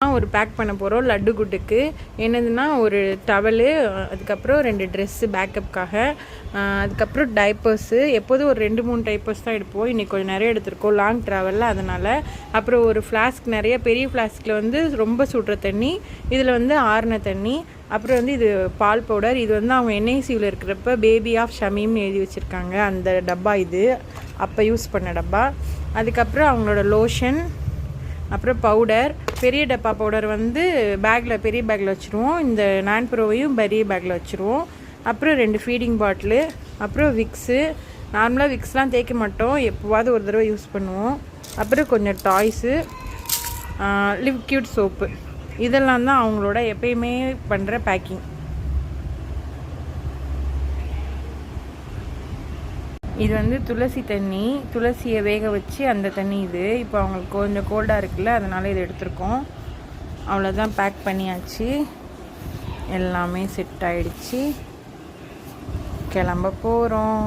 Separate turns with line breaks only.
ஒரு பேக் பண்ண போகிறோம் லட்டு குட்டுக்கு. என்னதுன்னா ஒரு டவலு, அதுக்கப்புறம் 2 ட்ரெஸ்ஸு பேக்கப்புக்காக, அதுக்கப்புறம் டைப்பர்ஸு. எப்போதும் ஒரு 2-3 டைப்பர்ஸ் தான் எடுப்போம். இன்றைக்கி கொஞ்சம் நிறைய எடுத்திருக்கோம் லாங் ட்ராவலில், அதனால். அப்புறம் ஒரு ஃப்ளாஸ்க், நிறைய பெரிய ஃப்ளாஸ்கில் வந்து ரொம்ப சுடுற தண்ணி, இதில் வந்து ஆறின தண்ணி. அப்புறம் வந்து இது பால் பவுடர். இது வந்து அவங்க என்ஐசியூவில் இருக்கிறப்ப பேபி ஆஃப் ஷமீம்னு எழுதி வச்சுருக்காங்க, அந்த டப்பா இது, அப்போ யூஸ் பண்ண டப்பா. அதுக்கப்புறம் அவங்களோட லோஷன், அப்புறம் பவுடர். பெரிய டப்பா பவுடர் வந்து பேக்கில், பெரிய பேக்கில் வச்சுருவோம். இந்த நான்புரோவையும் பெரிய பேக்கில் வச்சுருவோம். அப்புறம் 2 ஃபீடிங் பாட்டிலு, அப்புறம் விக்ஸு. நார்மலாக விக்ஸ்லாம் தேய்க்க மாட்டோம், எப்போவாவது ஒரு தடவை யூஸ் பண்ணுவோம். அப்புறம் கொஞ்சம் டாய்ஸு, லிக்யூட் சோப்பு. இதெல்லாம் தான் அவங்களோட எப்பயுமே பண்ணுற பேக்கிங். இது வந்து துளசி தண்ணி, துளசியை வேக வச்சு அந்த தண்ணி இது. இப்போ அவங்களுக்கு கொஞ்சம் கோல்டாக இருக்குல்ல, அதனால் இது எடுத்திருக்கோம். அவ்வளோதான், பேக் பண்ணியாச்சு, எல்லாமே செட் ஆகிடுச்சு, கிளம்ப போகிறோம்.